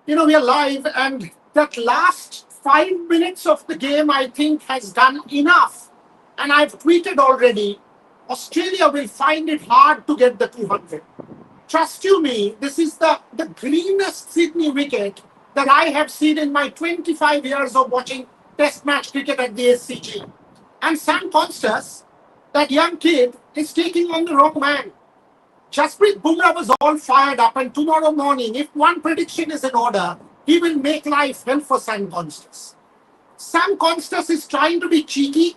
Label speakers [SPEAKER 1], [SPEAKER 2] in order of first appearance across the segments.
[SPEAKER 1] We are live, and that last 5 minutes of the game, I think, has done enough. And I've tweeted already Australia will find it hard to get the 200. Trust you me, this is the greenest Sydney wicket that I have seen in my 25 years of watching Test match cricket at the SCG. And Sam Konstas, that young kid, is taking on the wrong man. Jasprit Bumrah was all fired up, and tomorrow morning, if one prediction is in order, he will make life hell for Sam Konstas. Sam Konstas is trying to be cheeky,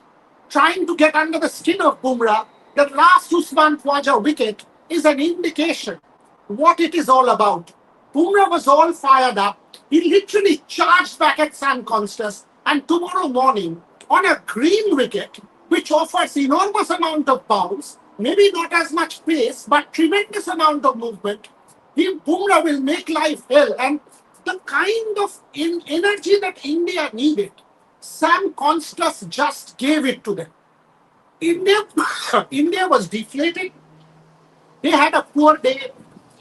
[SPEAKER 1] trying to get under the skin of Bumrah. The last Usman Khwaja wicket is an indication what it is all about. Bumrah was all fired up. He literally charged back at Sam Konstas, and tomorrow morning, on a green wicket, which offers enormous amount of bounce, maybe not as much pace, but tremendous amount of movement, Bumrah will make life hell. And the kind of energy that India needed, Sam Konstas just gave it to them. India, India was deflated. They had a poor day.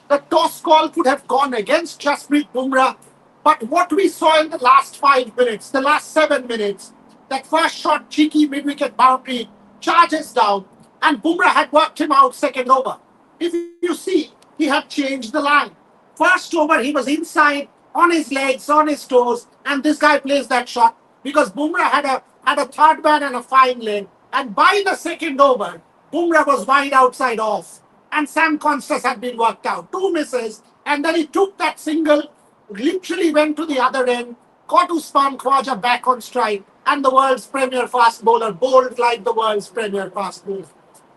[SPEAKER 1] The toss call could have gone against Jasprit Bumrah. But what we saw in the last 5 minutes, the last 7 minutes, that first shot, cheeky mid-wicket boundary, charges down, and Bumrah had worked him out second over. If you see, he had changed the line. First over, he was inside, on his legs, on his toes, and this guy plays that shot because Bumrah had a third man and a fine leg. And by the second over, Bumrah was wide outside off, and Sam Konstas had been worked out. Two misses, and then he took that single, literally went to the other end, caught Usman Khwaja back on strike, and the world's premier fast bowler bowled like the world's premier fast bowler.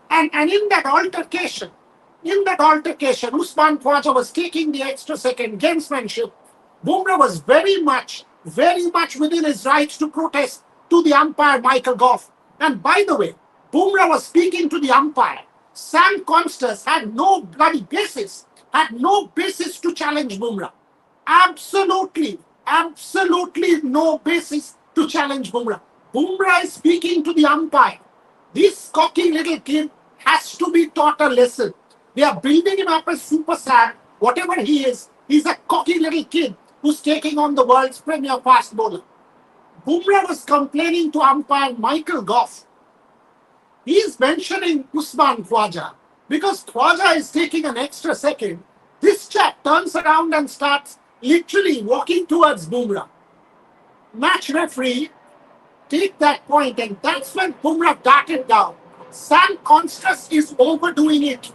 [SPEAKER 1] And in that altercation, Usman Khwaja was taking the extra second gamesmanship. Bumrah was very much within his rights to protest to the umpire, Michael Goff. And by the way, Bumrah was speaking to the umpire. Sam Konstas had no bloody basis, to challenge Bumrah. Absolutely no basis to challenge Bumrah. Bumrah is speaking to the umpire. This cocky little kid has to be taught a lesson. They are building him up as super sad. Whatever he is, he's a cocky little kid who's taking on the world's premier fast bowler. Bumrah was complaining to umpire Michael Goff. He's mentioning Usman Khwaja because Khwaja is taking an extra second. This chap turns around and starts literally walking towards Bumrah. Match referee, take that point, and that's when Bumrah darted down. Sam Konstas is overdoing it.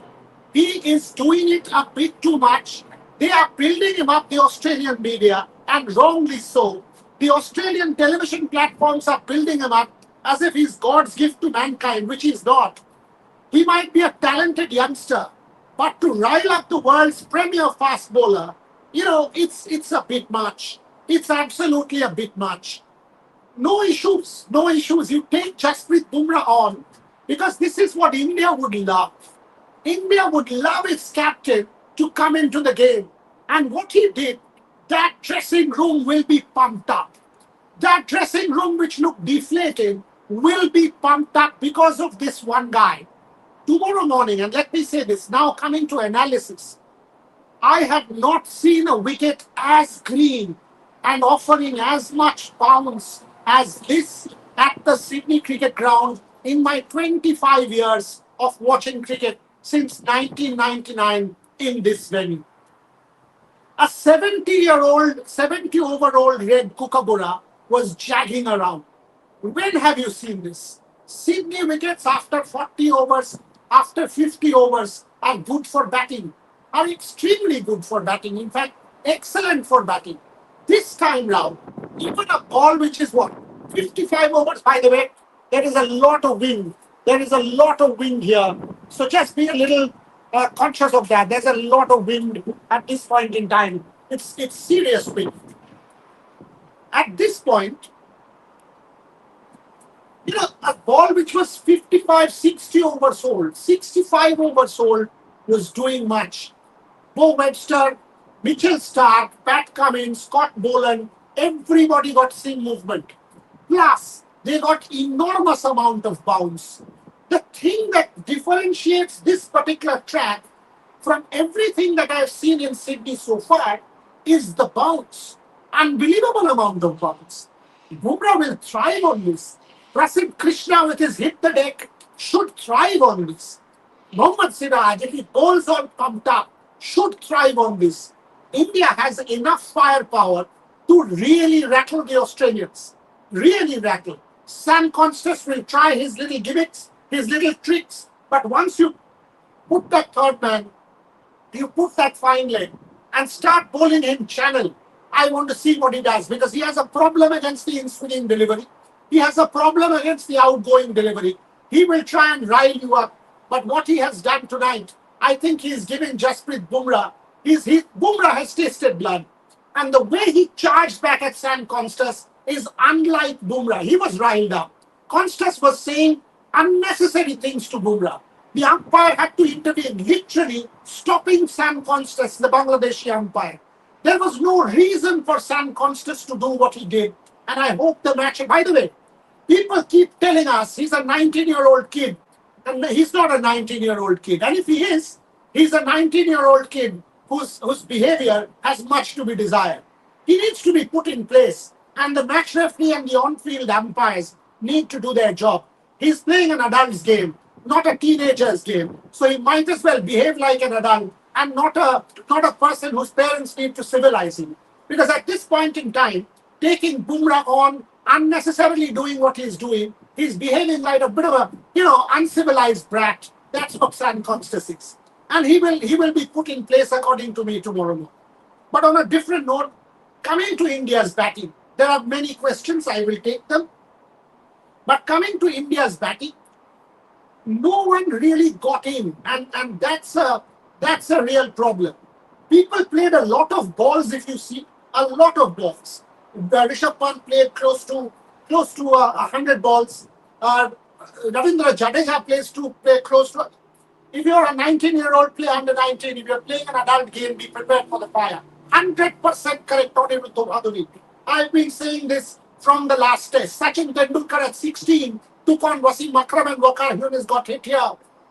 [SPEAKER 1] He is doing it a bit too much. They are building him up, the Australian media, and wrongly so. The Australian television platforms are building him up as if he's God's gift to mankind, which he's not. He might be a talented youngster, but to rile up the world's premier fast bowler, it's a bit much. It's absolutely a bit much. No issues. You take Jasprit Bumrah on because this is what India would love. India would love its captain to come into the game. And what he did, that dressing room will be pumped up. That dressing room, which looked deflated, will be pumped up because of this one guy. Tomorrow morning, and let me say this, now coming to analysis, I have not seen a wicket as green and offering as much bounce as this at the Sydney Cricket Ground in my 25 years of watching cricket since 1999 in this venue. A 70-over-old red kookaburra was jagging around. When have you seen this? Sydney wickets after 40 overs, after 50 overs are good for batting, are extremely good for batting. In fact, excellent for batting. This time round, even a ball which is 55 overs, by the way, there is a lot of wind. Here. So just be a little conscious of that. There's a lot of wind at this point in time. It's serious wind. At this point, a ball which was 55, 60 overs old, 65 overs old was doing much. Bo Webster, Mitchell Stark, Pat Cummins, Scott Boland, everybody got seam movement. Plus, they got enormous amount of bounce. The thing that differentiates this particular track from everything that I've seen in Sydney so far is the bounce. Unbelievable amount of bounce. Bumrah will thrive on this. Prasid Krishna with his hit the deck should thrive on this. Mohammad Siraj, if he bowls on pumped up, should thrive on this. India has enough firepower to really rattle the Australians. Really rattle. Sam Konstas will try his little gimmicks, his little tricks, but once you put that third man, you put that fine leg and start bowling him channel. I want to see what he does because he has a problem against the in-swinging delivery. He has a problem against the outgoing delivery. He will try and rile you up. But what he has done tonight, I think he's giving Jasprit Bumrah. Bumrah has tasted blood. And the way he charged back at Sam Konstas is unlike Bumrah. He was riled up. Konstas was saying unnecessary things to Bumrah. The umpire had to intervene, literally stopping Sam Konstas, the Bangladeshi umpire. There was no reason for Sam Konstas to do what he did. And I hope the match. By the way, people keep telling us he's a 19-year-old kid. And he's not a 19-year-old kid. And if he is, he's a 19-year-old kid whose behavior has much to be desired. He needs to be put in place. And the match referee and the on-field umpires need to do their job. He's playing an adult's game, not a teenager's game. So he might as well behave like an adult and not a person whose parents need to civilize him. Because at this point in time, taking Bumrah on, unnecessarily doing what he's doing, he's behaving like a bit of a, uncivilized brat. That's what Sam Konstas is. And he will be put in place according to me tomorrow morning. But on a different note, coming to India's batting, there are many questions, I will take them. But coming to India's batting, no one really got in, and that's a real problem. People played a lot of balls, if you see, a lot of balls. Rishabh Pant played close to 100 balls. Ravindra Jadeja play close to. If you're a 19-year-old, play under 19. If you're playing an adult game, be prepared for the fire. 100% correct on Bhaduvi. I've been saying this from the last test. Sachin Tendulkar at 16 took on Wasim Akram and Waqar Younis got hit here.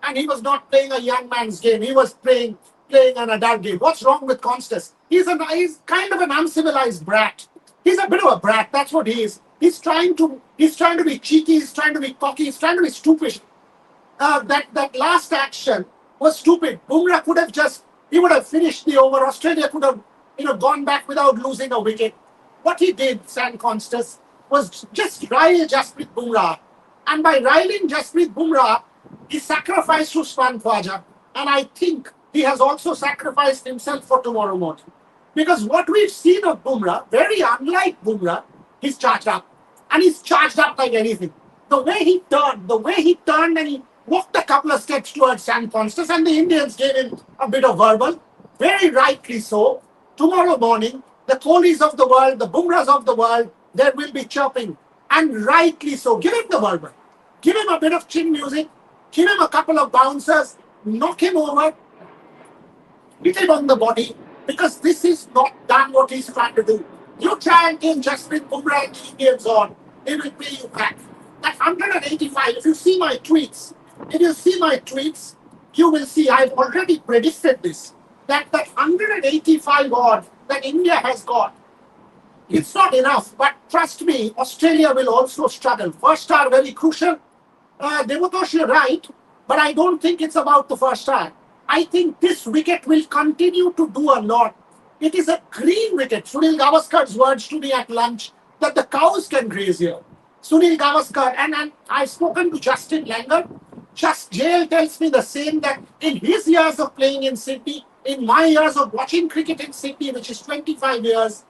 [SPEAKER 1] And he was not playing a young man's game. He was playing an adult game. What's wrong with Konstas? He's kind of an uncivilized brat. He's a bit of a brat. That's what he is. He's trying to be cheeky. He's trying to be cocky. He's trying to be stupid. That last action was stupid. Bumrah he would have finished the over. Australia could have gone back without losing a wicket. What he did, Sam Konstas, was just rile Jasprit Bumrah. And by riling Jasprit Bumrah, he sacrificed Usman Khwaja. And I think he has also sacrificed himself for tomorrow morning. Because what we've seen of Bumrah, very unlike Bumrah, he's charged up. And he's charged up like anything. The way he turned and he walked a couple of steps towards Sam Konstas, and the Indians gave him a bit of verbal, very rightly so. Tomorrow morning, the Kohlis of the world, the Bumrahs of the world, there will be chirping. And rightly so. Give him the verbal. Give him a bit of chin music. Give him a couple of bouncers. Knock him over. Hit him on the body. Because this is not done what he's trying to do. You try and take Jasprit Bumrah and the Indians on, they will pay you back. That 185, if you see my tweets, you will see I've already predicted this. That 185 odd that India has got, it's not enough. But trust me, Australia will also struggle. First hour very crucial. Devatosh, you're right, but I don't think it's about the first hour. I think this wicket will continue to do a lot. It is a green wicket. Sunil Gavaskar's words to me at lunch that the cows can graze here. Sunil Gavaskar, and I've spoken to Justin Langer. Just JL tells me the same, that in his years of playing in Sydney, in my years of watching cricket in Sydney, which is 25 years,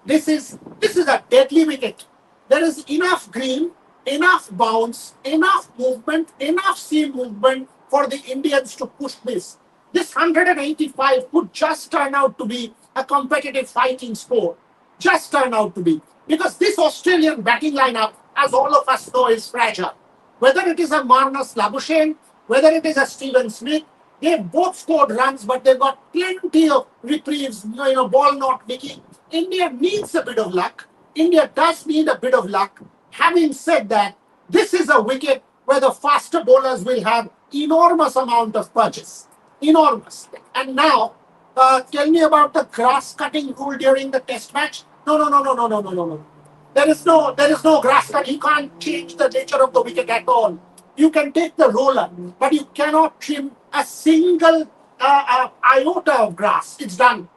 [SPEAKER 1] this is a deadly wicket. There is enough green, enough bounce, enough movement, enough seam movement for the Indians to push this. This 185 could just turn out to be a competitive fighting score. Just turn out to be. Because this Australian batting lineup, as all of us know, is fragile. Whether it is a Marnus Labuschagne, whether it is a Steven Smith, they've both scored runs, but they've got plenty of reprieves, ball not nicking. India needs a bit of luck. India does need a bit of luck. Having said that, this is a wicket where the faster bowlers will have enormous amount of purchase. Enormous. And now, Tell me about the grass cutting rule during the test match. No, no, no, no, no, no, no, no, no. There is no grass cut. You can't change the nature of the wicket at all. You can take the roller, but you cannot trim a single iota of grass. It's done.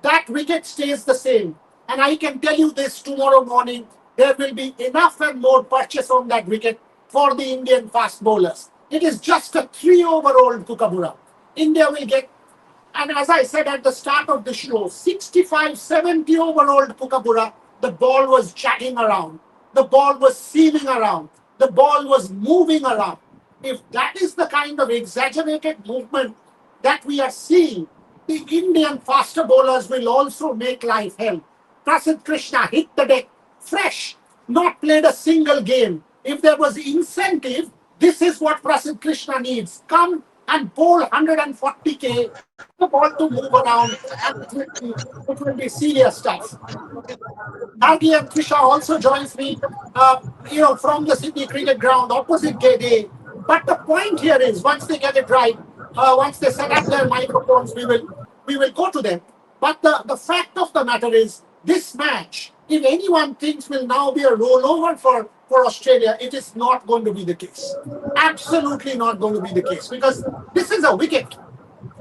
[SPEAKER 1] That wicket stays the same. And I can tell you this tomorrow morning, there will be enough and more purchase on that wicket for the Indian fast bowlers. It is just a 3-over-old Kookaburra. India will get, and as I said at the start of the show, 65, 70-over-old Kookaburra, the ball was jagging around. The ball was seaming around. The ball was moving around. If that is the kind of exaggerated movement that we are seeing, the Indian faster bowlers will also make life hell. Prasidh Krishna hit the deck fresh, not played a single game. If there was incentive, this is what Prasidh Krishna needs. Come and bowl 140K, the ball to move around, and it will be serious stuff. Hardy and Trisha also joins me, from the Sydney Cricket Ground, opposite Gede. But the point here is, once they get it right, once they set up their microphones, we will go to them. But the fact of the matter is, this match, if anyone thinks will now be a rollover for Australia, it is not going to be the case. Absolutely not going to be the case because this is a wicket.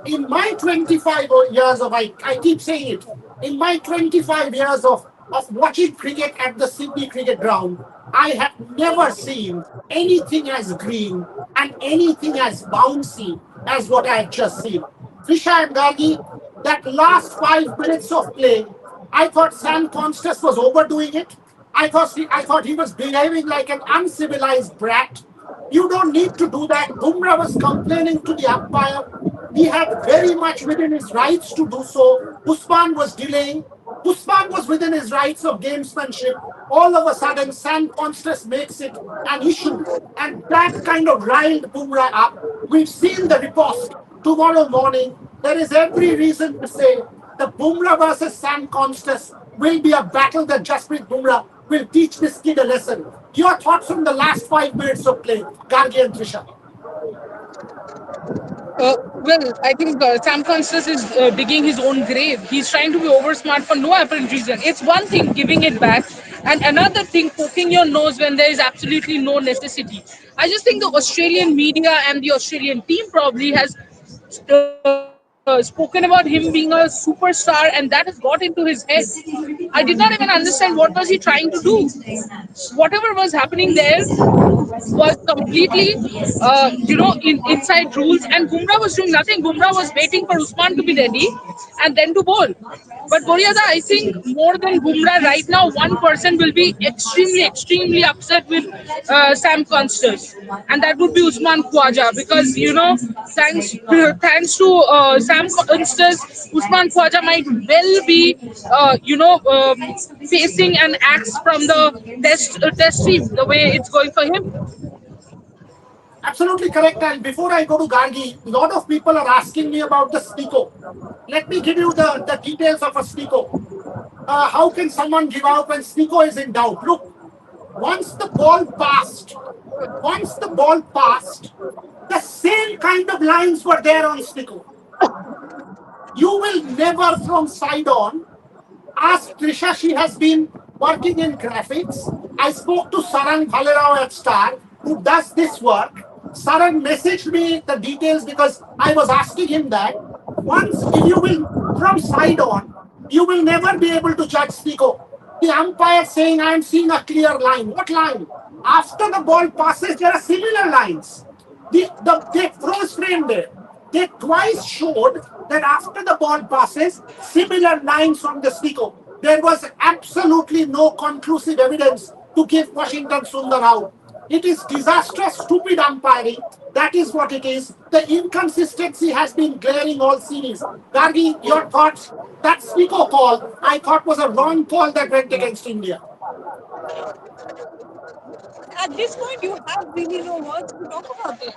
[SPEAKER 1] In my 25 years of, I keep saying it, in my 25 years of watching cricket at the Sydney Cricket Ground, I have never seen anything as green and anything as bouncy as what I have just seen. Trisha and Gargi, that last 5 minutes of play, I thought Sam Konstas was overdoing it. I thought he was behaving like an uncivilized brat. You don't need to do that. Bumrah was complaining to the umpire. He had very much within his rights to do so. Usman was delaying. Usman was within his rights of gamesmanship. All of a sudden, Sam Constas makes it an issue. And that kind of riled Bumrah up. We've seen the riposte tomorrow morning. There is every reason to say the Bumrah versus Sam Constas will be a battle that Jasprit Bumrah will teach this kid a lesson. Your thoughts on the last 5 minutes of play, Gargi and Trisha?
[SPEAKER 2] Well, I think Sam Konstas is digging his own grave. He's trying to be over smart for no apparent reason. It's one thing giving it back, and another thing poking your nose when there is absolutely no necessity. I just think the Australian media and the Australian team probably has spoken about him being a superstar, and that has got into his head. I did not even understand what was he trying to do. Whatever was happening there was completely, inside rules. And Bumrah was doing nothing. Bumrah was waiting for Usman to be ready and then to bowl. But Boriada, I think more than Bumrah right now, one person will be extremely, extremely upset with Sam Constance, and that would be Usman Khwaja because thanks to Sam Constance, Usman Khwaja might well be facing an axe from the test team the way it's going for him.
[SPEAKER 1] Absolutely correct. And before I go to Gargi, a lot of people are asking me about the snicko. Let me give you the details of a snicko. How can someone give out when snicko is in doubt? Look, once the ball passed, once the ball passed, the same kind of lines were there on snicko. You will never from side on ask Trisha. She has been working in graphics. I spoke to Saran Bhalerao at Star, who does this work. Saran messaged me the details because I was asking him that. Once, if you will, from side on, you will never be able to judge Sneeko. The umpire saying, I am seeing a clear line. What line? After the ball passes, there are similar lines. They froze frame there. They twice showed that after the ball passes, similar lines from the Sneeko. There was absolutely no conclusive evidence to give Washington Sundar out. It is disastrous, stupid umpiring. That is what it is. The inconsistency has been glaring all series. Gargi, your thoughts? That Sneeko call, I thought was a wrong call that went against India.
[SPEAKER 3] At this point, you have really no words to talk about this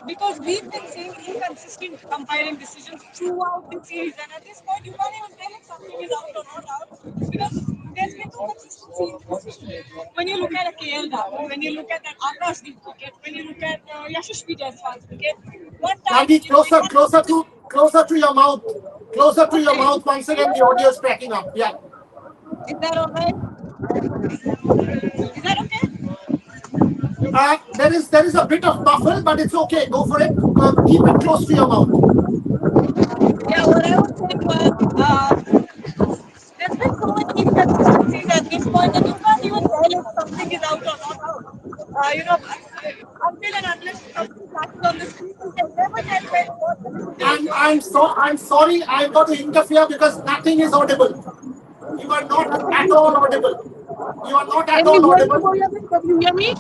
[SPEAKER 3] because we've been seeing inconsistent umpiring decisions throughout the series, and at this point, you can't even tell if something is out or not out because there's been no consistency in the decision. When you look at a KL Rahul, when you look at an Akashdeep wicket, when you look at Yashasvi Jaiswal's wicket, what time
[SPEAKER 1] Gargi,
[SPEAKER 3] did they
[SPEAKER 1] closer to your mouth. Closer to your
[SPEAKER 3] Okay.
[SPEAKER 1] mouth. Once again, the audio is cracking up. Yeah.
[SPEAKER 3] Is that alright? Is that okay?
[SPEAKER 1] There is a bit of muffle, but it's okay. Go for it. Keep it close to your mouth.
[SPEAKER 3] Yeah, what I was saying was, there's been so many inconsistencies at this point that you can't even tell if something is out or not out. Until and unless something flashes on the screen, you can never tell what the decision is.
[SPEAKER 1] I'm sorry. I've got to interfere because nothing is audible. You are not at all audible. You are not at
[SPEAKER 2] Can you
[SPEAKER 1] all
[SPEAKER 2] hear me,
[SPEAKER 1] audible.
[SPEAKER 2] Boyan? Can you hear me?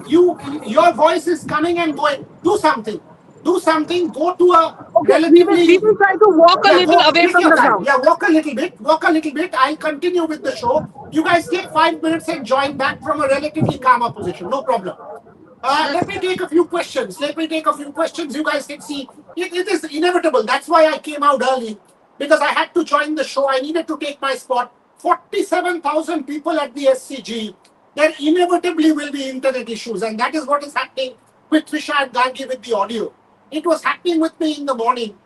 [SPEAKER 1] Your voice is coming and going. Do something. Do something. Go to a
[SPEAKER 2] Okay, we
[SPEAKER 1] relatively.
[SPEAKER 2] will try to walk a
[SPEAKER 1] Yeah,
[SPEAKER 2] little
[SPEAKER 1] go.
[SPEAKER 2] away
[SPEAKER 1] Take
[SPEAKER 2] from
[SPEAKER 1] your
[SPEAKER 2] the
[SPEAKER 1] time.
[SPEAKER 2] ground.
[SPEAKER 1] Yeah, walk a little bit. Walk a little bit. I'll continue with the show. You guys take 5 minutes and join back from a relatively calmer position. No problem. Let me take a few questions. Let me take a few questions. You guys can see it is inevitable. That's why I came out early because I had to join the show. I needed to take my spot. 47,000 people at the SCG. There inevitably will be internet issues, and that is what is happening with Trisha and Gangi with the audio. It was happening with me in the morning.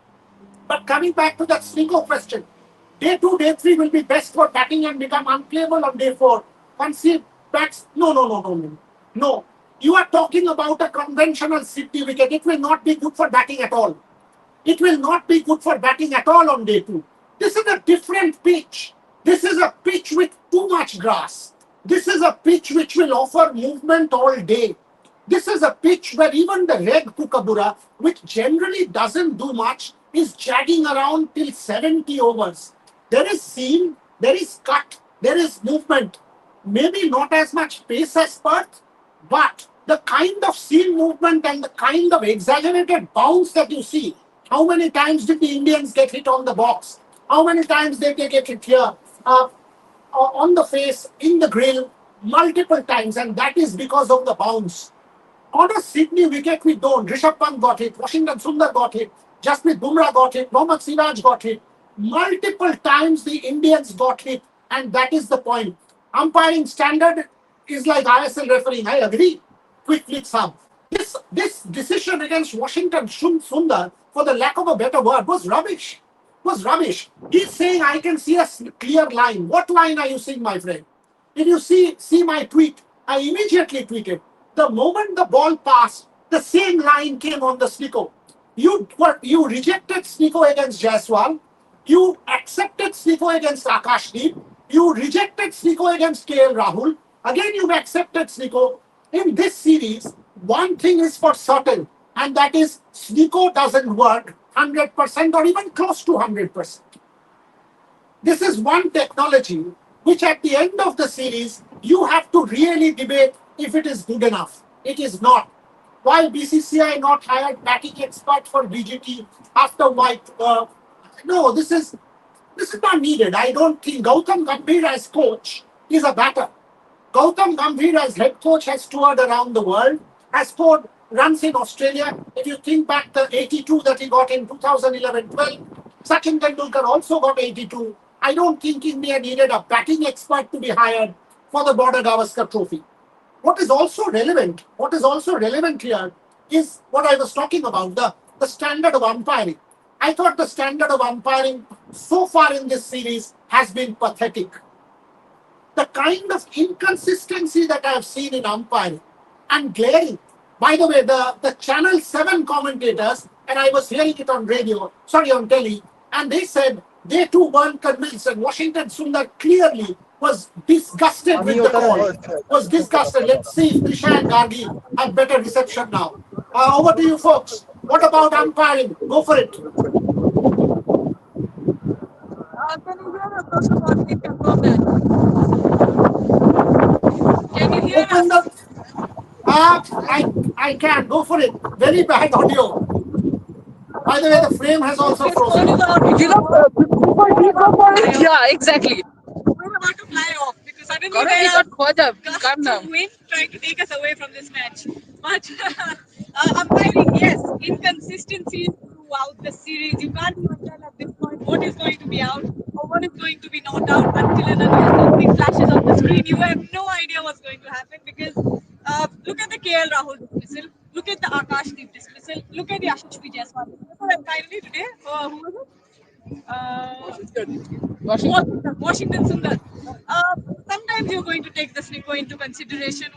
[SPEAKER 1] But coming back to that snicko question, day two, day three will be best for batting and become unplayable on day four. Concede bats. No, no, no, no, no. No. You are talking about a conventional Sydney wicket. It will not be good for batting at all. It will not be good for batting at all on day two. This is a different pitch. This is a pitch with too much grass. This is a pitch which will offer movement all day. This is a pitch where even the red kookaburra, which generally doesn't do much, is jagging around till 70 overs. There is seam, there is cut, there is movement. Maybe not as much pace as Perth, but the kind of seam movement and the kind of exaggerated bounce that you see, how many times did the Indians get hit on the box? How many times did they get hit here? Uh, on the face, in the grill, multiple times, and that is because of the bounce. On a Sydney wicket, we don't. Rishabh Pant got hit, Washington Sundar got hit, Jasprit Bumrah got hit, Mohammad Siraj got hit. Multiple times the Indians got hit, and that is the point. Umpiring standard is like ISL refereeing. I agree. Quick flick sub. This decision against Washington Sundar, for the lack of a better word, was rubbish. Was rubbish. He's saying I can see a clear line. What line are you seeing, my friend? If you see my tweet, I immediately tweeted. The moment the ball passed, the same line came on the snicko. You rejected snicko against Jaiswal. You accepted snicko against Akashdeep. You rejected snicko against KL Rahul. Again, you've accepted snicko. In this series, one thing is for certain, and that is snicko doesn't work 100% or even close to 100%. This is one technology which, at the end of the series, you have to really debate if it is good enough. It is not. Why BCCI not hired batting expert for BGT after White? No, this is not needed. I don't think Gautam Gambhir as coach is a batter. Gautam Gambhir as head coach has toured around the world, has scored runs in Australia. If you think back the 82 that he got in 2011-12, Sachin Tendulkar also got 82. I don't think India needed a batting expert to be hired for the Border Gavaskar Trophy. What is also relevant here is what I was talking about, the standard of umpiring. I thought the standard of umpiring so far in this series has been pathetic. The kind of inconsistency that I have seen in umpiring and glaring. By the way, the Channel 7 commentators, and I was hearing it on radio, sorry, on telly, and they said they too weren't convinced, and Washington Sundar clearly was disgusted with the call. Was disgusted. Let's see if Trisha and Gargi have better reception now. Over to you folks. What about umpiring? Go for it.
[SPEAKER 3] Can you hear us? First of all, please confirm that. Can you hear
[SPEAKER 1] Open
[SPEAKER 3] us?
[SPEAKER 1] the. I can. Go for it. Very bad audio. By the way, the frame has also
[SPEAKER 3] Okay, so what
[SPEAKER 1] frozen.
[SPEAKER 3] is the
[SPEAKER 2] You know, before you go for it, yeah, exactly.
[SPEAKER 3] we're about to fly off because suddenly
[SPEAKER 2] Gaurav,
[SPEAKER 3] there
[SPEAKER 2] you
[SPEAKER 3] are
[SPEAKER 2] got further. Calm
[SPEAKER 3] gusts of
[SPEAKER 2] down.
[SPEAKER 3] wind trying to take us away from this match. But umpiring, yes, inconsistencies throughout the series. You can't even tell at this point what is going to be out or what is going to be not out until and unless something flashes on the screen. You have no idea what's going to happen because look at the KL Rahul dismissal, look at the Akash Deep dismissal, look at the Ashwin Jaiswal dismissal, and finally today, who was it? Uh,
[SPEAKER 2] Washington.
[SPEAKER 3] Washington Sundar. Uh, Sometimes you're going to take the snicko into consideration.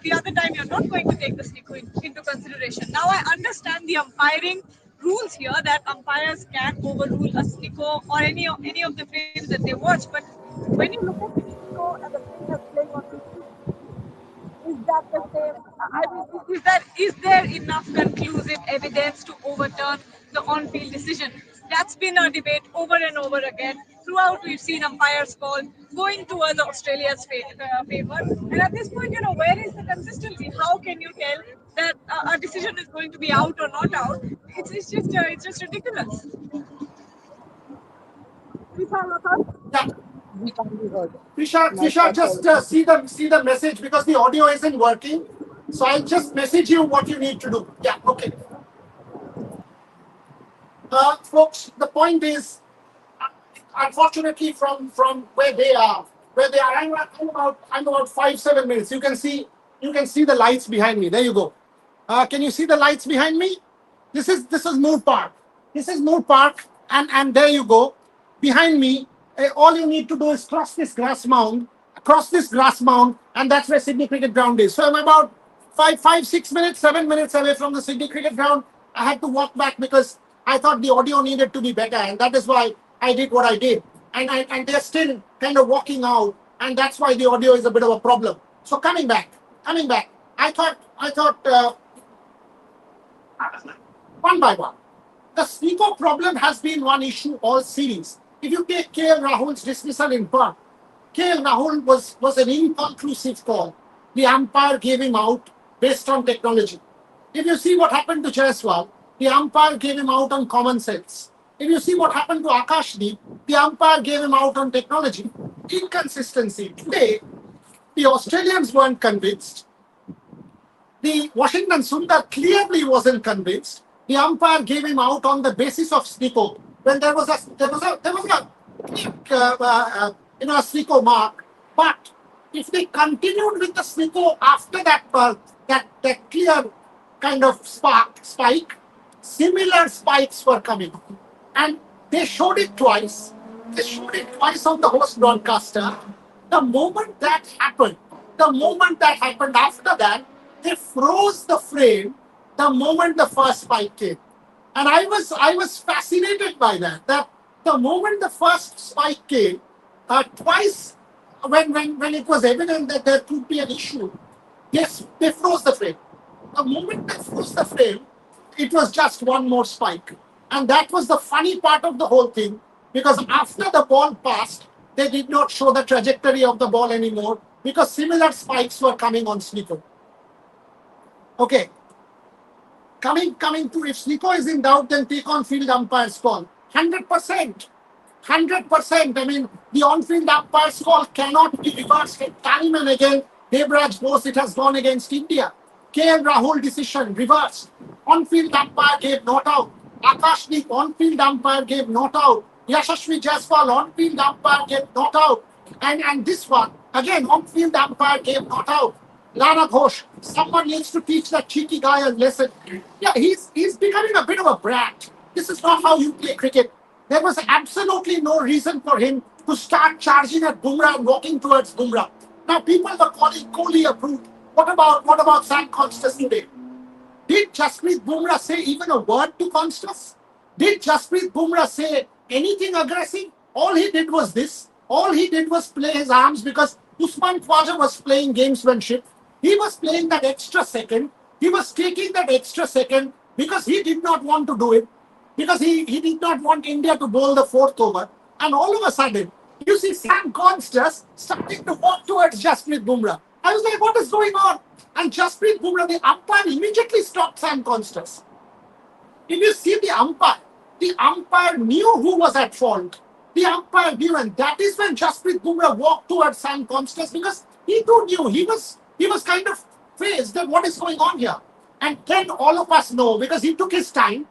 [SPEAKER 3] The other time you're not going to take the snicko into consideration. Now I understand the umpiring rules here that umpires can overrule a snicko or any of the frames that they watch. But when you look at the snicko and the players playing on the field, is that the same? I mean, is there enough conclusive evidence to overturn the on-field decision? That's been a debate over and over again. Throughout, we've seen umpires call going towards Australia's favor. And at this point, where is the consistency? How can you tell that a decision is going to be out or not out? It's just ridiculous. Vishal, your thoughts?
[SPEAKER 1] Yeah,
[SPEAKER 2] We can't be heard.
[SPEAKER 1] Rishabh, just see the message because the audio isn't working. So I'll just message you what you need to do. Yeah, okay. Folks, the point is, unfortunately, from where they are, I'm about 5-7 minutes. You can see the lights behind me. There you go. Can you see the lights behind me? This is Moor Park. This is Moor Park, and there you go. Behind me, all you need to do is cross this grass mound, and that's where Sydney Cricket Ground is. So I'm about 6 minutes, 7 minutes away from the Sydney Cricket Ground. I had to walk back because I thought the audio needed to be better, and that is why I did what I did. And they're still kind of walking out, and that's why the audio is a bit of a problem. So coming back. I thought one by one. The snicko problem has been one issue all series. If you take KL Rahul's dismissal in Perth, KL Rahul was an inconclusive call. The umpire gave him out based on technology. If you see what happened to Jaiswal, the umpire gave him out on common sense. If you see what happened to Akashdeep, the umpire gave him out on technology. Inconsistency. Today, the Australians weren't convinced. The Washington Sundar clearly wasn't convinced. The umpire gave him out on the basis of snicko. When there was a snicko mark. But if they continued with the snicko after that clear kind of spike, similar spikes were coming, and they showed it twice. They showed it twice on the host broadcaster. The moment that happened, after that, they froze the frame the moment the first spike came. And I was fascinated by that. That the moment the first spike came, twice when it was evident that there could be an issue, yes, they froze the frame. The moment they froze the frame, it was just one more spike. And that was the funny part of the whole thing, because after the ball passed, they did not show the trajectory of the ball anymore because similar spikes were coming on snicko. Okay, coming to, if snicko is in doubt, then take on field umpire's call. 100%. 100%. I mean, the on-field umpire's call cannot be reversed. Time and again, Devraj Bose, it has gone against India. KL Rahul decision reversed. On-field umpire gave not out. Akashdeep on-field umpire gave not out. Yashasvi Jaiswal on-field umpire gave not out. And this one, again, on-field umpire gave not out. Lana Ghosh, someone needs to teach that cheeky guy a lesson. Yeah, he's becoming a bit of a brat. This is not how you play cricket. There was absolutely no reason for him to start charging at Bumrah and walking towards Bumrah. Now people were calling Kohli a brute. What about Sam Konstas today? Did Jasprit Bumrah say even a word to Konstas? Did Jasprit Bumrah say anything aggressive? All he did was this. All he did was play his arms because Usman Khwaja was playing gamesmanship. He was playing that extra second. He was taking that extra second because he did not want to do it. Because he did not want India to bowl the fourth over. And all of a sudden, you see Sam Konstas starting to walk towards Jasprit Bumrah. I was like, what is going on? And Jasprit Bumrah, the umpire, immediately stopped Sam Konstas. If you see the umpire knew who was at fault. The umpire knew, and that is when Jasprit Bumrah walked towards Sam Konstas because he too knew. He was kind of phased that what is going on here. And then all of us know because he took his time.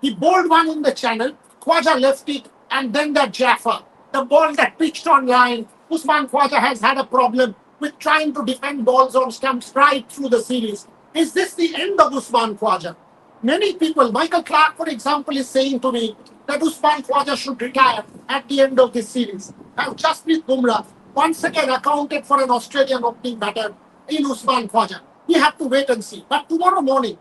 [SPEAKER 1] He bowled one in the channel, Khwaja left it, and then that Jaffa, the ball that pitched on line. Usman Khwaja has had a problem with trying to defend balls on stumps right through the series. Is this the end of Usman Khwaja? Many people, Michael Clark, for example, is saying to me that Usman Khwaja should retire at the end of this series. And Jasprit Bumrah once again accounted for an Australian opening batter in Usman Khwaja. We have to wait and see. But tomorrow morning,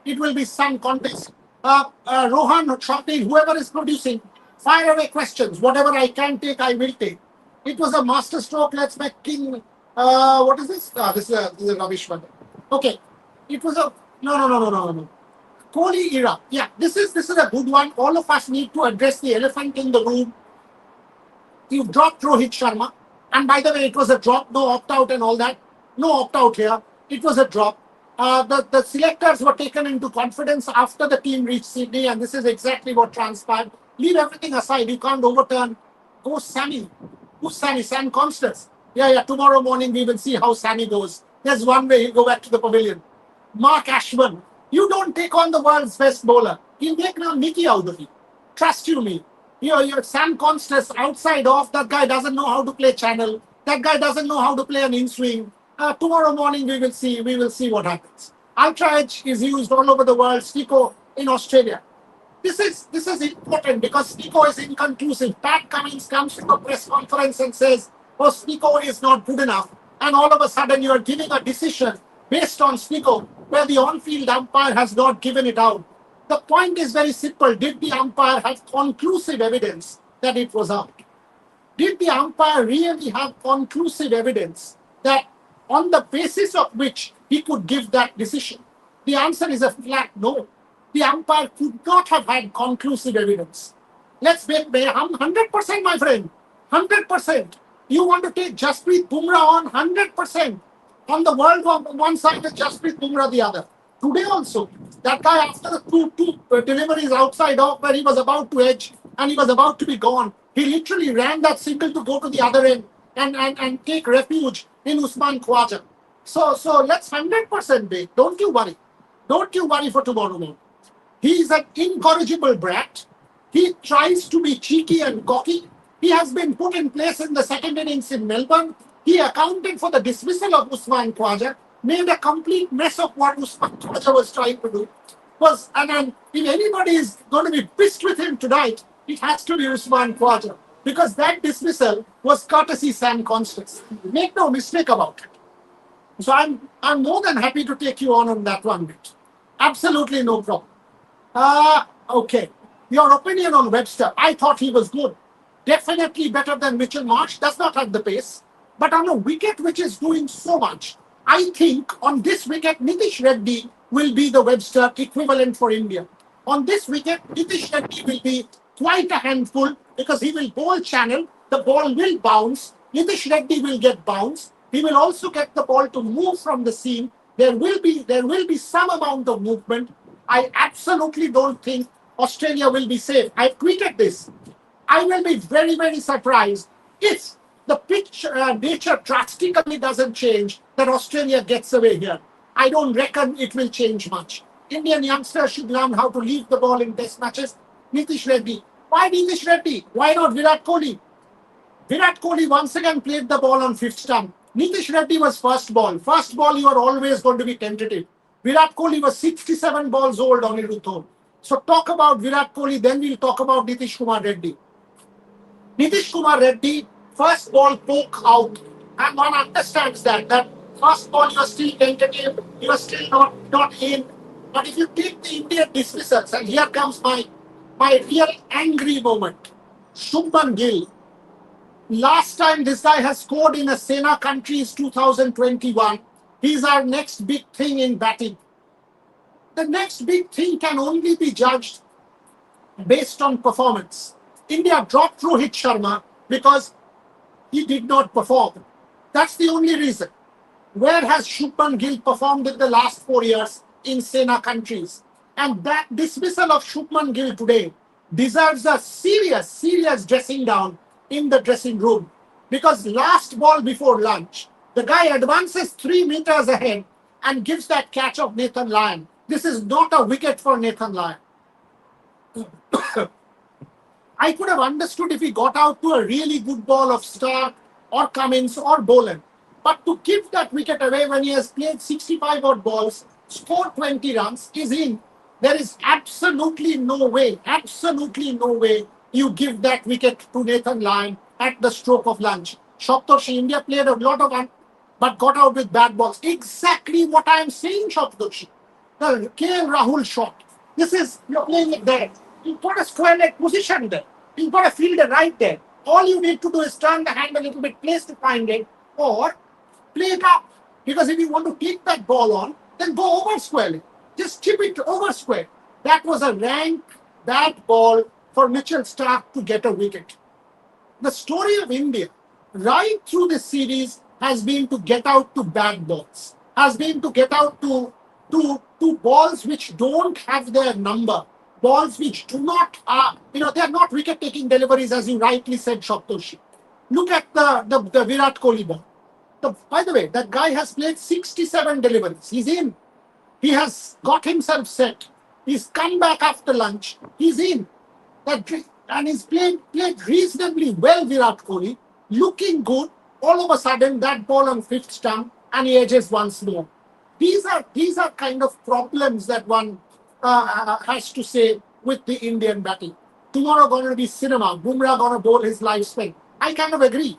[SPEAKER 1] it will be some contest. Rohan, Shopee, whoever is producing, fire away questions. Whatever I can take, I will take. It was a master stroke. Let's make King. What is this? This is a rubbish one. Okay. It was a no. Kohli era. Yeah, this is a good one. All of us need to address the elephant in the room. You dropped Rohit Sharma. And by the way, it was a drop, no opt out and all that. No opt out here. It was a drop. The selectors were taken into confidence after the team reached Sydney, and this is exactly what transpired. Leave everything aside. You can't overturn. Go Sammy. Who's Sammy? Sam Konstas. Yeah. Tomorrow morning we will see how Sammy goes. There's one way he'll go back to the pavilion. Mark Ashman. You don't take on the world's best bowler. He'll make now Mickey out of you. Trust you me. You're Sam Konstas outside off. That guy doesn't know how to play channel. That guy doesn't know how to play an in swing. Tomorrow morning we will see. We will see what happens. Ultra Edge is used all over the world. Snicko in Australia. This is important because Snicko is inconclusive. Pat Cummins comes to a press conference and says, "Oh, Snicko is not good enough," and all of a sudden you are giving a decision based on Snicko where the on-field umpire has not given it out. The point is very simple. Did the umpire have conclusive evidence that it was out? Did the umpire really have conclusive evidence that on the basis of which he could give that decision? The answer is a flat no. The umpire could not have had conclusive evidence. Let's make 100%, my friend. 100%. You want to take Jasprit Bumrah on 100%. On the world on one side and Jasprit Bumrah the other. Today also, that guy after the two deliveries outside off where he was about to edge and he was about to be gone, he literally ran that single to go to the other end and take refuge in Usman Khwaja. So let's 100% bake. Don't you worry. Don't you worry for tomorrow morning. He is an incorrigible brat. He tries to be cheeky and cocky. He has been put in place in the second innings in Melbourne. He accounted for the dismissal of Usman Khwaja, made a complete mess of what Usman Khwaja was trying to do. And if anybody is going to be pissed with him tonight, it has to be Usman Khwaja. Because that dismissal was courtesy Sam Konstas. Make no mistake about it. So I'm more than happy to take you on that one bit. Absolutely no problem. Okay. Your opinion on Webster. I thought he was good. Definitely better than Mitchell Marsh. Does not have the pace. But on a wicket which is doing so much, I think on this wicket, Nitish Reddy will be the Webster equivalent for India. On this wicket, Nitish Reddy will be quite a handful because he will bowl channel. The ball will bounce. Nitish Reddy will get bounce. He will also get the ball to move from the seam. There will be some amount of movement. I absolutely don't think Australia will be safe. I've tweeted this. I will be very, very surprised if the pitch nature drastically doesn't change, that Australia gets away here. I don't reckon it will change much. Indian youngsters should learn how to leave the ball in test matches. Nitish Reddy. Why Nitish Reddy? Why not Virat Kohli? Virat Kohli once again played the ball on fifth stump. Nitish Reddy was first ball. First ball, you are always going to be tentative. Virat Kohli was 67 balls old on Iruthon. So talk about Virat Kohli, then we'll talk about Nitish Kumar Reddy. Nitish Kumar Reddy, first ball poke out, and one understands that first ball you are still tentative, you are still not in. But if you take the Indian dismissals, and here comes my real angry moment. Shubman Gill. Last time this guy has scored in a Sena country is 2021. He's our next big thing in batting. The next big thing can only be judged based on performance. India dropped Rohit Sharma because he did not perform. That's the only reason. Where has Shubman Gill performed in the last 4 years in Sena countries? And that dismissal of Shubman Gill today deserves a serious dressing down in the dressing room. Because last ball before lunch, the guy advances 3 meters ahead and gives that catch of Nathan Lyon. This is not a wicket for Nathan Lyon. I could have understood if he got out to a really good ball of Stark or Cummins or Boland. But to give that wicket away when he has played 65 odd balls, scored 20 runs, is in. There is absolutely no way you give that wicket to Nathan Lyon at the stroke of lunch. Shoptoshi, India played a lot of but got out with bad balls. Exactly what I am saying, Shoptoshi. The KL Rahul shot. This is, you're playing it there. You've got a square leg position there. You've got a fielder right there. All you need to do is turn the hand a little bit, place to find it, or play it up. Because if you want to kick that ball on, then go over squarely. Just chip it over square. That was a rank bad ball for Mitchell Stark to get a wicket. The story of India right through this series has been to get out to bad balls, has been to get out to balls which don't have their number, balls which do not, they're not wicket taking deliveries, as you rightly said, Shoptoshi. Look at the Virat Kohli ball. By the way, that guy has played 67 deliveries. He's in. He has got himself set. He's come back after lunch. He's in. And he's played reasonably well, Virat Kohli. Looking good. All of a sudden, that ball on fifth stump, and he edges once more. These are kind of problems that one has to say with the Indian batting. Tomorrow going to be cinema. Bumrah going to bowl his life spin. I kind of agree.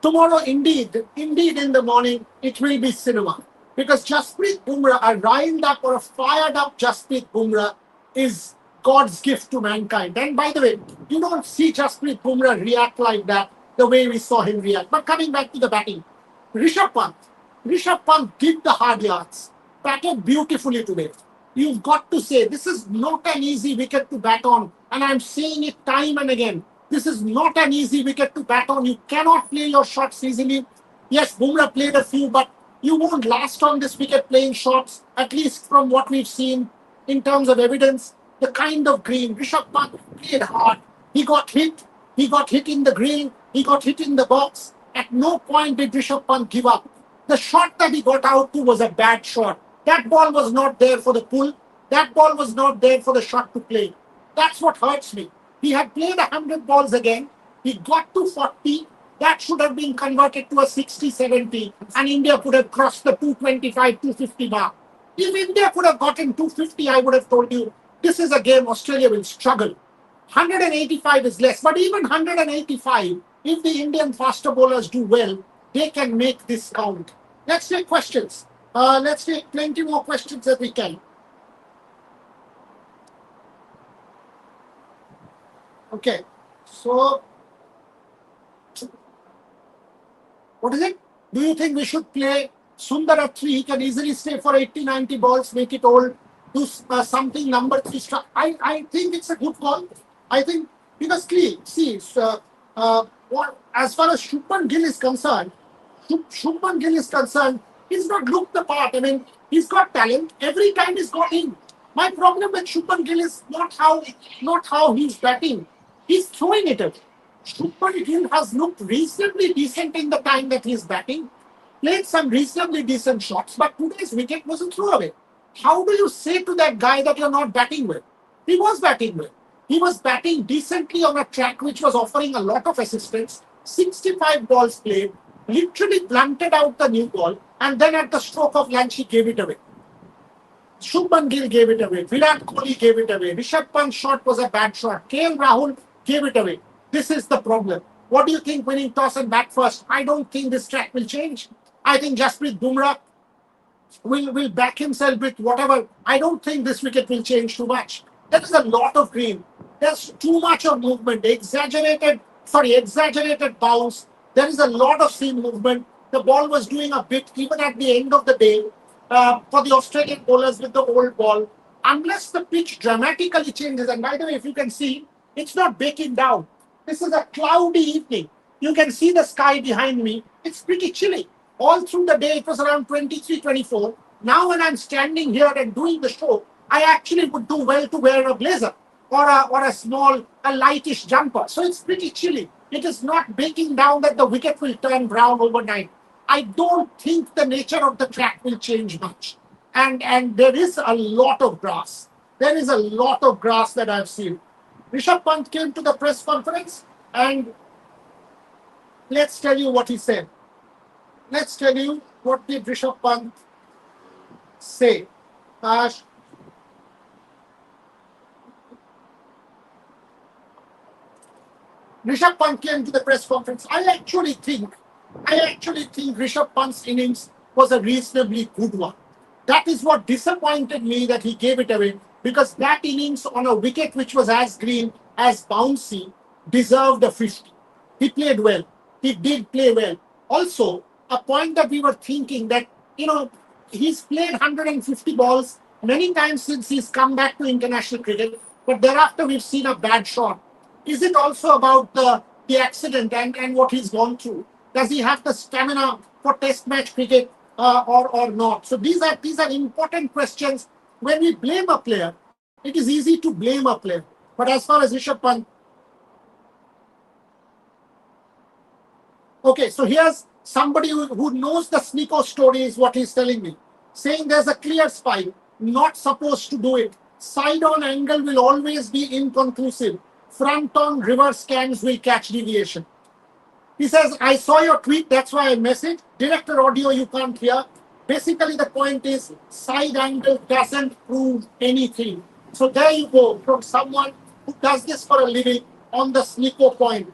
[SPEAKER 1] Tomorrow, indeed in the morning, it will be cinema. Because Jasprit Bumrah, a riled up or a fired up Jasprit Bumrah is God's gift to mankind. And by the way, you don't see Jasprit Bumrah react like that the way we saw him react. But coming back to the batting, Rishabh Pant. Rishabh Pant did the hard yards, batted beautifully today. You've got to say, this is not an easy wicket to bat on. And I'm saying it time and again. This is not an easy wicket to bat on. You cannot play your shots easily. Yes, Bumrah played a few, but you won't last on this wicket playing shots, at least from what we've seen in terms of evidence. The kind of green, Rishabh Pant played hard. He got hit. He got hit in the green. He got hit in the box. At no point did Rishabh Pant give up. The shot that he got out to was a bad shot. That ball was not there for the pull. That ball was not there for the shot to play. That's what hurts me. He had played 100 balls again. He got to 40. That should have been converted to a 60, 70, and India could have crossed the 225, 250 mark. If India could have gotten 250, I would have told you, this is a game Australia will struggle. 185 is less, but even 185, if the Indian faster bowlers do well, they can make this count. Let's take questions. Let's take plenty more questions if we can. Okay, so what is it? Do you think we should play Sundar at 3? He can easily stay for 80, 90 balls, make it old, do something number 3 struck. I think it's a good call. I think, because see, as far as Shubman Gill is concerned, he's not looked the part. I mean, he's got talent. Every time he's got in. My problem with Shubman Gill is not how he's batting. He's throwing it away. Shubman Gill has looked reasonably decent in the time that he's batting. Played some reasonably decent shots, but today's wicket was a throwaway. How do you say to that guy that you're not batting well? He was batting well. He was batting decently on a track which was offering a lot of assistance. 65 balls played, literally blunted out the new ball, and then at the stroke of lunch, he gave it away. Shubman Gill gave it away. Virat Kohli gave it away. Rishabh Pant's shot was a bad shot. KL Rahul gave it away. This is the problem. What do you think winning toss and bat first? I don't think this track will change. I think Jasprit Bumrah will back himself with whatever. I don't think this wicket will change too much. There is a lot of green. There's too much of movement. Exaggerated bounce. There is a lot of seam movement. The ball was doing a bit even at the end of the day for the Australian bowlers with the old ball. Unless the pitch dramatically changes, and by the way, if you can see, it's not baking down. This is a cloudy evening. You can see the sky behind me. It's pretty chilly. All through the day, it was around 23, 24. Now when I'm standing here and doing the show, I actually would do well to wear a blazer or a lightish jumper. So it's pretty chilly. It is not baking down that the wicket will turn brown overnight. I don't think the nature of the track will change much. And there is a lot of grass. There is a lot of grass that I've seen. Rishabh Pant came to the press conference and Let's tell you what he said. Let's tell you what did Rishabh Pant say. Uh, Rishabh Pant came to the press conference. I actually think Rishabh Pant's innings was a reasonably good one. That is what disappointed me that he gave it away because that innings on a wicket which was as green as bouncy deserved a 50. He played well. He did play well. Also, a point that we were thinking that, you know, he's played 150 balls many times since he's come back to international cricket, but thereafter we've seen a bad shot. Is it also about the accident and what he's gone through? Does he have the stamina for test match cricket or not? So these are important questions. When we blame a player, it is easy to blame a player. But as far as Rishabh Pant, okay, so here's somebody who knows the snicko story is what he's telling me. Saying there's a clear spike, not supposed to do it. Side on angle will always be inconclusive. Front on reverse scans will catch deviation. He says, I saw your tweet, that's why I messaged. Director audio you can't hear. Basically, the point is side angle doesn't prove anything. So there you go from someone who does this for a living on the snicko point.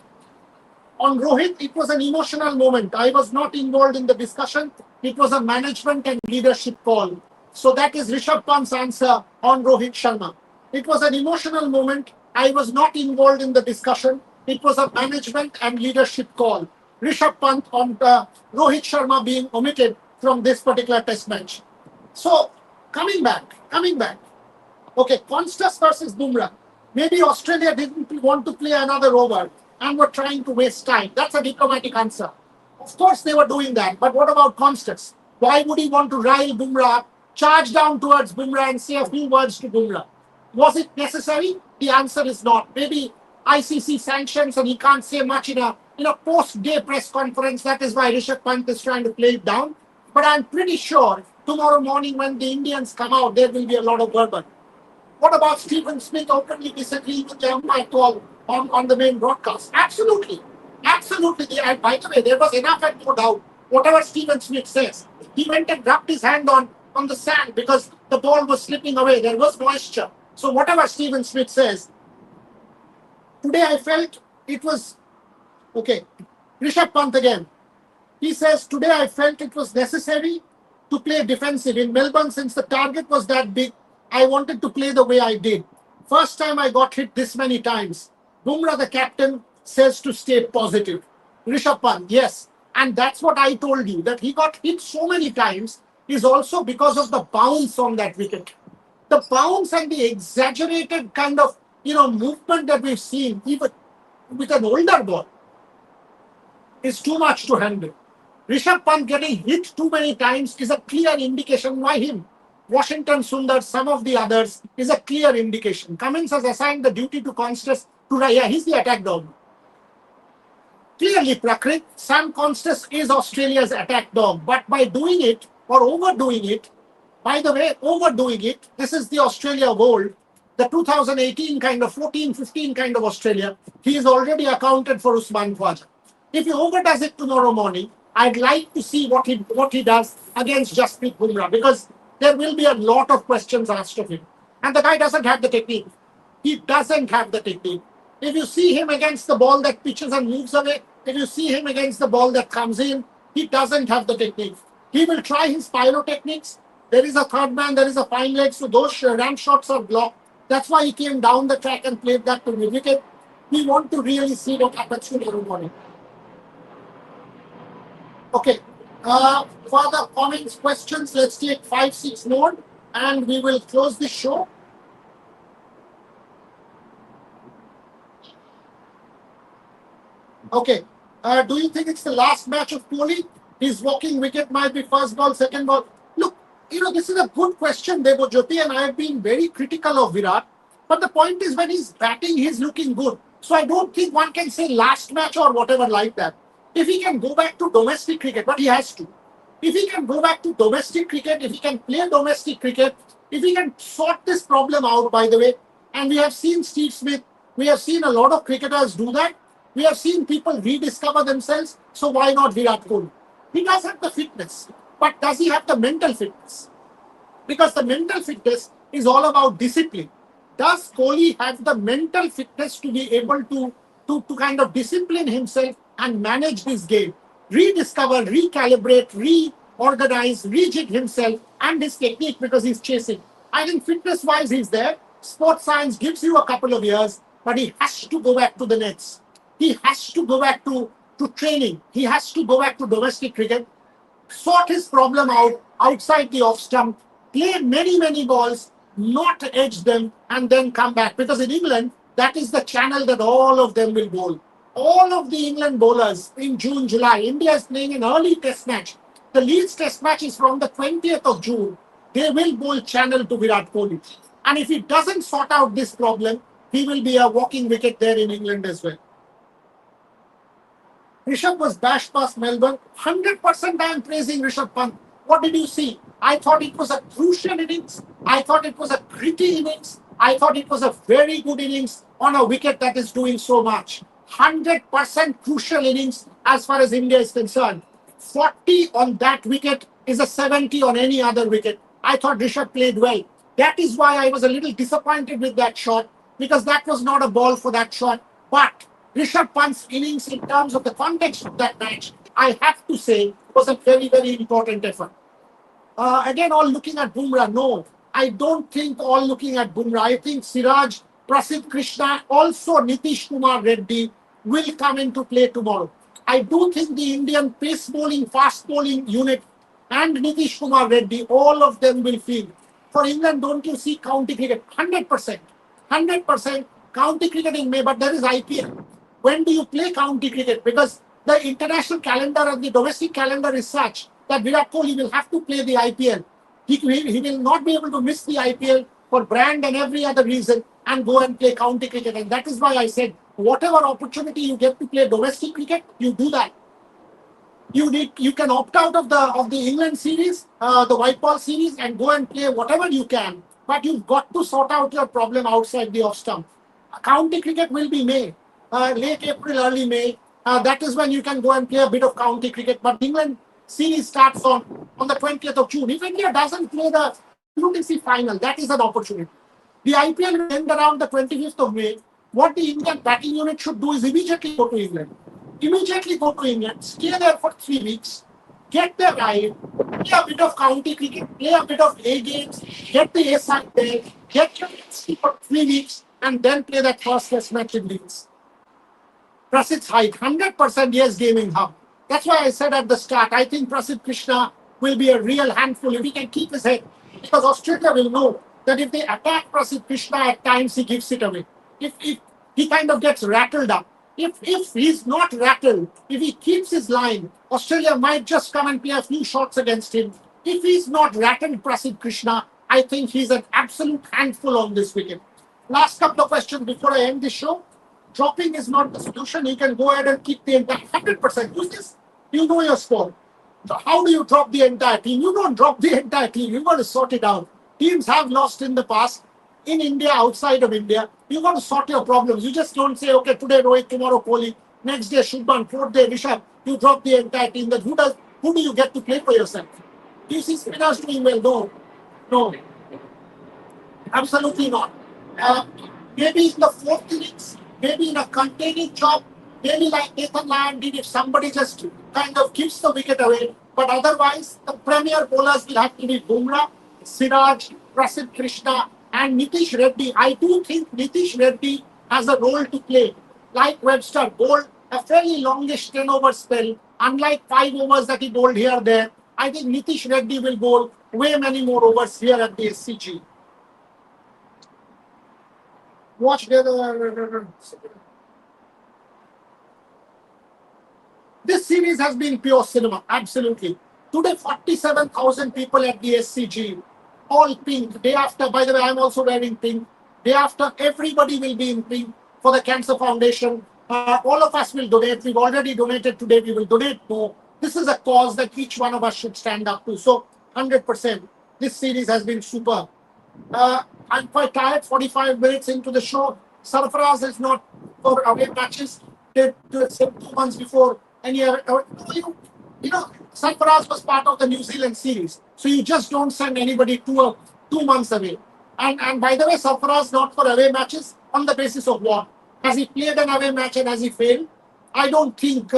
[SPEAKER 1] On Rohit, it was an emotional moment. I was not involved in the discussion. It was a management and leadership call. So that is Rishabh Pant's answer on Rohit Sharma. It was an emotional moment. I was not involved in the discussion. It was a management and leadership call. Rishabh Pant on Rohit Sharma being omitted from this particular test match. So coming back. Okay, Konstas versus Bumrah. Maybe Australia didn't want to play another over and were trying to waste time. That's a diplomatic answer. Of course, they were doing that. But what about Konstas? Why would he want to rile Bumrah up, charge down towards Bumrah and say a few words to Bumrah? Was it necessary? The answer is not. Maybe ICC sanctions and he can't say much in a post-day press conference. That is why Rishabh Pant is trying to play it down. But I'm pretty sure tomorrow morning when the Indians come out, there will be a lot of verbal. What about Stephen Smith openly disagreeing with the umpire call on the main broadcast? Absolutely. Absolutely. And by the way, there was enough and no doubt. Whatever Stephen Smith says, he went and rubbed his hand on the sand because the ball was slipping away. There was moisture. So whatever Stephen Smith says, today I felt it was okay. Rishabh Pant again. He says, today I felt it was necessary to play defensive. In Melbourne, since the target was that big, I wanted to play the way I did. First time I got hit this many times. Bumrah, the captain, says to stay positive. Rishabh Pant, yes. And that's what I told you, that he got hit so many times is also because of the bounce on that wicket. The bounce and the exaggerated kind of, movement that we've seen, even with an older ball, is too much to handle. Rishabh Pant getting hit too many times is a clear indication. Why him? Washington Sundar, some of the others, is a clear indication. Cummins has assigned the duty to Konstas to write. Yeah, he's the attack dog. Clearly, Prakrit, Sam Konstas is Australia's attack dog. But by doing it or overdoing it, by the way, overdoing it, this is the Australia of old, the 2018 kind of 14-15 kind of Australia. He is already accounted for Usman Khwaja. If he overdoes it tomorrow morning, I'd like to see what he does against Jasprit Bumrah because there will be a lot of questions asked of him. And the guy doesn't have the technique. He doesn't have the technique. If you see him against the ball that pitches and moves away, if you see him against the ball that comes in, he doesn't have the technique. He will try his pyrotechnics. There is a third man, there is a fine leg, so those ramp shots are blocked. That's why he came down the track and played that to wicket. We want to really see what happens tomorrow morning. Okay. For the comments, questions, let's take 5-6 more and we will close the show. Okay. Do you think it's the last match of Kohli? His walking wicket might be first ball, second ball. Look, this is a good question, Debo Jyoti, and I have been very critical of Virat. But the point is, when he's batting, he's looking good. So I don't think one can say last match or whatever like that. If he can go back to domestic cricket, but he has to. If he can go back to domestic cricket, if he can play domestic cricket, if he can sort this problem out, by the way, and we have seen Steve Smith, we have seen a lot of cricketers do that, We have seen people rediscover themselves, so why not Virat Kohli? He does have the fitness, but does he have the mental fitness? Because the mental fitness is all about discipline. Does Kohli have the mental fitness to be able to kind of discipline himself and manage this game, rediscover, recalibrate, reorganize, rejig himself and his technique because he's chasing? I think fitness wise, he's there. Sports science gives you a couple of years, but he has to go back to the nets. He has to go back to training. He has to go back to domestic cricket, sort his problem out outside the off stump, play many, many balls, not edge them, and then come back. Because in England, that is the channel that all of them will bowl. All of the England bowlers in June, July, India is playing an early test match. The Leeds test match is from the 20th of June. They will bowl channel to Virat Kohli. And if he doesn't sort out this problem, he will be a walking wicket there in England as well. Rishabh was bashed past Melbourne. 100% I am praising Rishabh Pant. What did you see? I thought it was a crucial innings. I thought it was a gritty innings. I thought it was a very good innings on a wicket that is doing so much. 100% crucial innings as far as India is concerned. 40 on that wicket is a 70 on any other wicket. I thought Rishabh played well. That is why I was a little disappointed with that shot, because that was not a ball for that shot. But Rishabh Pant's innings, in terms of the context of that match, I have to say, was a very, very important effort. Again, all looking at Bumrah. No, I don't think all looking at Bumrah. I think Siraj, Prasidh Krishna, also Nitish Kumar Reddy will come into play tomorrow. I do think the Indian pace bowling, fast bowling unit and Nitish Kumar Reddy, all of them will field. For England, don't you see county cricket? 100%. 100% county cricket in May, but there is IPL. When do you play county cricket? Because the international calendar and the domestic calendar is such that Virat Kohli will have to play the IPL. He will not be able to miss the IPL for brand and every other reason and go and play county cricket. And that is why I said, whatever opportunity you get to play domestic cricket, you do that. You can opt out of the England series, the white ball series, and go and play whatever you can. But you've got to sort out your problem outside the off stump. County cricket will be May, late April, early May. That is when you can go and play a bit of county cricket. But England series starts on the 20th of June. If India doesn't play the WTC final, that is an opportunity. The IPL will end around the 25th of May. What the Indian batting unit should do is immediately go to England. Immediately go to England, stay there for 3 weeks, get their ride, play a bit of county cricket, play a bit of A games, get the A side there, get your for 3 weeks, and then play that first test match in Leeds. Prasid's height, 100% yes gaming hub. That's why I said at the start, I think Prasidh Krishna will be a real handful if he can keep his head. Because Australia will know that if they attack Prasidh Krishna at times, he gives it away. If he kind of gets rattled up. If he's not rattled, if he keeps his line, Australia might just come and play a few shots against him. If he's not rattled Prasidh Krishna, I think he's an absolute handful on this wicket. Last couple of questions before I end this show. Dropping is not the solution. You can go ahead and keep the entire 100%. Use this. You know your score. So how do you drop the entire team? You don't drop the entire team. You've got to sort it out. Teams have lost in the past. In India, outside of India, you got to sort your problems. You just don't say, okay, today Rohit, tomorrow Kohli, next day Shubman, fourth day Rishabh. You drop the entire team. Then who do you get to play for yourself? Do you see spinners doing well? No, absolutely not. Uh, Maybe in the fourth innings, maybe in a containing job, maybe like Nathan Lyon did if somebody just kind of gives the wicket away. But otherwise, the premier bowlers will have to be Bumrah, Siraj, Prasidh Krishna, and Nitish Reddy. I do think Nitish Reddy has a role to play. Like Webster, bowled a fairly longish 10 over spell, unlike 5 overs that he bowled here there. I think Nitish Reddy will bowl way many more overs here at the SCG. Watch the other. This series has been pure cinema, absolutely. Today, 47,000 people at the SCG, all pink. Day after, by the way, I'm also wearing pink. Day after, everybody will be in pink for the Cancer Foundation. All of us will donate. We've already donated today. We will donate more. This is a cause that each one of us should stand up to. So, 100%. This series has been super. I'm quite tired, 45 minutes into the show. Sarfaraz is not for away matches. did 2 months before any other. You know, Sarfaraz was part of the New Zealand series, so you just don't send anybody 2 months away. And by the way, Sarfaraz not for away matches on the basis of what? Has he played an away match and has he failed? I don't think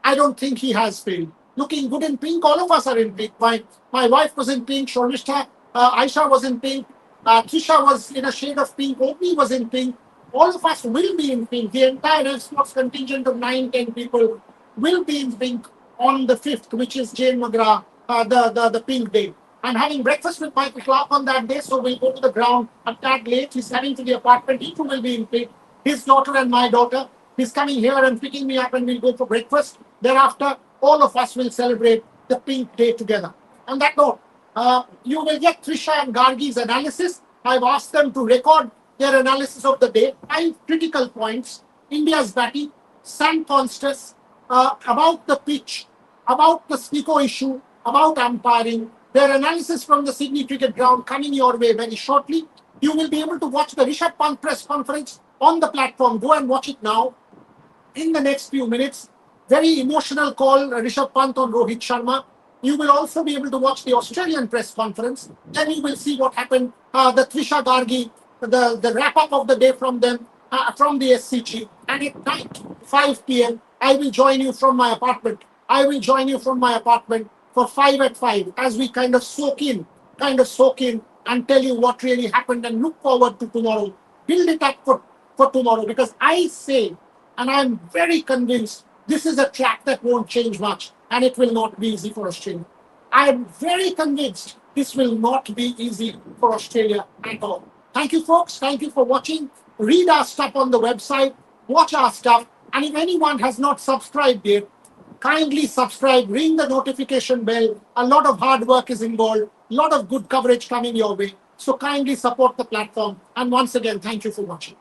[SPEAKER 1] I don't think he has failed. Looking good in pink, all of us are in pink. My wife was in pink, Shornishta, Aisha was in pink, Trisha was in a shade of pink, Obi was in pink. All of us will be in pink. The entire sports contingent of 9, 10 people will be in pink on the 5th, which is Jane McGrath, the pink day. I'm having breakfast with Michael Clark on that day, so we'll go to the ground at that late. He's heading to the apartment. He too will be in pink. His daughter and my daughter. He's coming here and picking me up, and we'll go for breakfast. Thereafter, all of us will celebrate the pink day together. On that note, you will get Trisha and Gargi's analysis. I've asked them to record their analysis of the day. 5 critical points. India's batting, Sam Konstas, about the pitch, about the snicko issue, about umpiring, their analysis from the Sydney cricket ground coming your way very shortly. You will be able to watch the Rishabh Pant press conference on the platform. Go and watch it now in the next few minutes. Very emotional call, Rishabh Pant on Rohit Sharma. You will also be able to watch the Australian press conference. Then you will see what happened. The Trisha Gargi, the wrap up of the day from them, from the SCG. And at night, 5 p.m., I will join you from my apartment. I will join you from my apartment for 5 at 5 as we kind of soak in and tell you what really happened and look forward to tomorrow. Build it up for tomorrow because I say, and I'm very convinced, this is a track that won't change much and it will not be easy for Australia. I am very convinced this will not be easy for Australia at all. Thank you, folks. Thank you for watching. Read our stuff on the website, watch our stuff, and if anyone has not subscribed yet, kindly subscribe, ring the notification bell. A lot of hard work is involved, a lot of good coverage coming your way. So kindly support the platform. And once again, thank you for watching.